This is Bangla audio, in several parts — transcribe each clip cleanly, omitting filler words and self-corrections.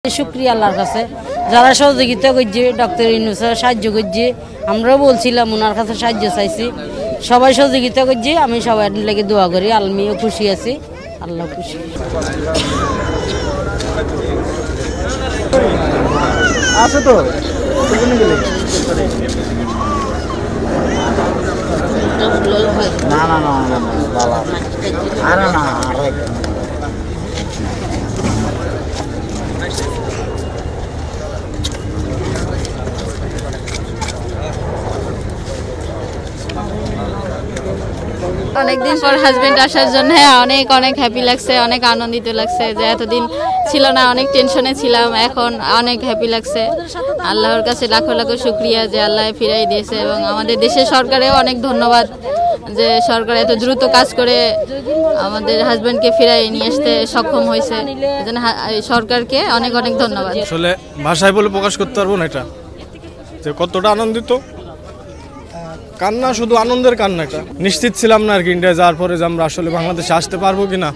শুকরিয়া আল্লাহর কাছে যারা সহযোগিতা করছে, ডক্টর ইউনূস সাহায্য করছে, আমরাও বলছিলাম ওনার কাছে সাহায্য চাইছি, সবাই সহযোগিতা করছে। আমি সবাই লেগে দোয়া করি, আমিও খুশি আছি, আল্লাহ খুশি। আছে তো না না না না না অনেকদিন পর হাজবেন্ড আসার জন্য অনেক অনেক হ্যাপি লাগছে, অনেক আনন্দিত লাগছে যে এতদিন ছিল না, অনেক টেনশনে ছিলাম, এখন অনেক হ্যাপি লাগছে। আল্লাহর কাছে লাখো লাখো শুক্রিয়া যে আল্লাহ ফিরাই দিয়েছে, এবং আমাদের দেশের সরকারেও অনেক ধন্যবাদ যে সরকার এত দ্রুত কাজ করে আমাদের হাজবেন্ডকে ফিরাই নিয়ে আসতে সক্ষম হয়েছে। এজন্য সরকারকে অনেক অনেক ধন্যবাদ। আসলে ভাষায় বলে প্রকাশ করতে পারবো না এটা যে কতটা আনন্দিত। কান্না, শুধু আনন্দের কান্না। এটা নিশ্চিত ছিলাম না আর কি ইন্ডিয়া যাওয়ার পরে যে আমরা আসলে বাংলাদেশে আসতে পারবো কিনা।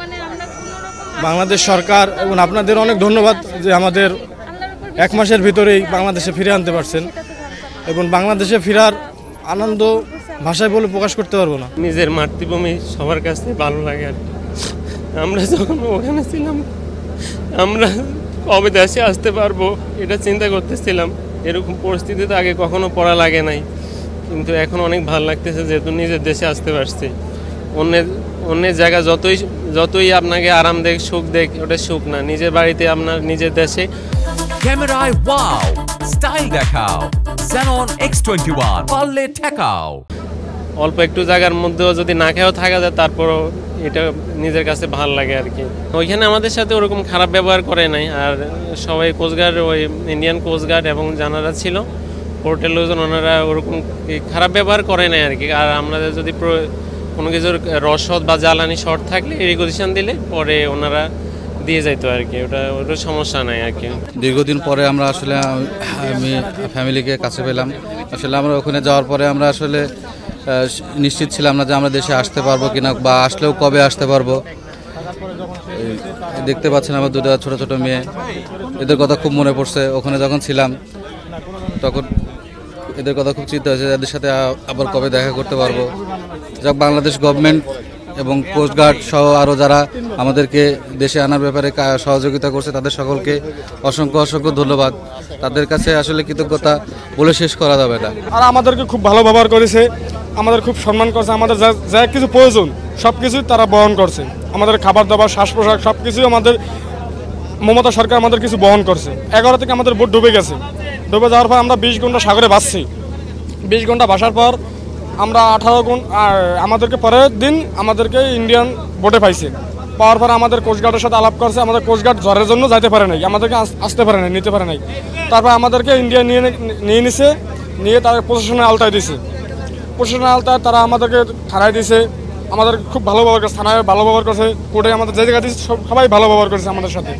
বাংলাদেশ সরকার এবং আপনাদের অনেক ধন্যবাদ যে আমাদের 1 মাসের ভিতরেই বাংলাদেশে ফিরে আনতে পারছেন, এবং বাংলাদেশে ফেরার আনন্দ ভাষায় বলে প্রকাশ করতে পারবো না। নিজের মাতৃভূমি সবার কাছে ভালো লাগে আর আমরা যখন ওখানে ছিলাম, আমরা কবে দেশে আসতে পারবো এটা চিন্তা করতেছিলাম। এরকম পরিস্থিতিতে আগে কখনো পড়া লাগে নাই, কিন্তু এখন অনেক ভালো লাগতেছে যেহেতু নিজের দেশে আসতে পারছি। অন্যের জায়গা যতই আপনাকে আরাম দেখ, সুখ দেখ, ওটা সুখ না। নিজের বাড়িতে আপনার নিজের দেশে ক্যামেরায় ওয়াও, স্টাইল দেখাও, Xenon X21 পারলে ঠেকাও। অল্প একটু জায়গার মধ্যেও যদি না খেয়েও থাকা যায়, তারপরও এটা নিজের কাছে ভালো লাগে আর কি। ওইখানে আমাদের সাথে ওরকম খারাপ ব্যবহার করে নাই, আর সবাই কোস্টগার্ড, ওই ইন্ডিয়ান কোস্টগার্ড এবং যারা ছিল পোর্টের লোকজন, ওনারা ওরকম খারাপ ব্যবহার করে নাই আর কি। আর আমাদের যদি কোনো কিছুর রসদ বা জ্বালানি শর্ট থাকলে রিকুয়েশন দিলে পরে ওনারা দিয়ে যাইতো আর কি, ওটা সমস্যা নাই আর কি। দীর্ঘদিন পরে আমরা আসলে আমি ফ্যামিলিকে কাছে পেলাম। আসলে আমরা ওখানে যাওয়ার পরে আমরা আসলে নিশ্চিত ছিলাম না যে আমরা দেশে আসতে পারবো কিনা, বা আসলেও কবে আসতে পারবো। দেখতে পাচ্ছেন আমার 2টা ছোট ছোট মেয়ে, এদের কথা খুব মনে পড়ছে। ওখানে যখন ছিলাম তখন এদের কথা খুব চিন্তা হয়েছে, এদের সাথে আবার কবে দেখা করতে পারবো। যাক, বাংলাদেশ গভর্নমেন্ট এবং কোস্টগার্ড সহ আরও যারা আমাদেরকে দেশে আনার ব্যাপারে সহযোগিতা করছে, তাদের সকলকে অসংখ্য অসংখ্য ধন্যবাদ। তাদের কাছে আসলে কৃতজ্ঞতা বলে শেষ করা যাবে না। আর আমাদেরকে খুব ভালো ব্যবহার করেছে, আমাদের খুব সম্মান করছে, আমাদের যা কিছু প্রয়োজন সব কিছুই তারা বহন করছে। আমাদের খাবার দাবার, শ্বাস প্রশ্বাস সব কিছুই আমাদের মমতা সরকার আমাদের কিছু বহন করছে। 11 থেকে আমাদের বোট ডুবে গেছে। ডুবে যাওয়ার পর আমরা 20 ঘন্টা সাগরে ভাসছি। 20 ঘন্টা ভাসার পর আমরা 18 ঘন্টা, আর আমাদেরকে পরের দিন আমাদেরকে ইন্ডিয়ান বোটে পাইছে। পাওয়ার পর আমাদের কোস্টগার্ডের সাথে আলাপ করছে। আমাদের কোস্টগার্ড জ্বরের জন্য যাইতে পারে নাই, আমাদেরকে আসতে পারে নাই, নিতে পারে নাই। তারপর আমাদেরকে ইন্ডিয়া নিয়ে তার প্রশাসনের আওতায় দিছে। প্রশাসনের আওতায় তারা আমাদেরকে থানায় দিছে। আমাদের খুব ভালো ব্যবহার করছে, থানায় ভালো ব্যবহার করছে, কোর্টে আমাদের যে জায়গায় দিচ্ছে সবাই ভালো ব্যবহার করেছে আমাদের সাথে।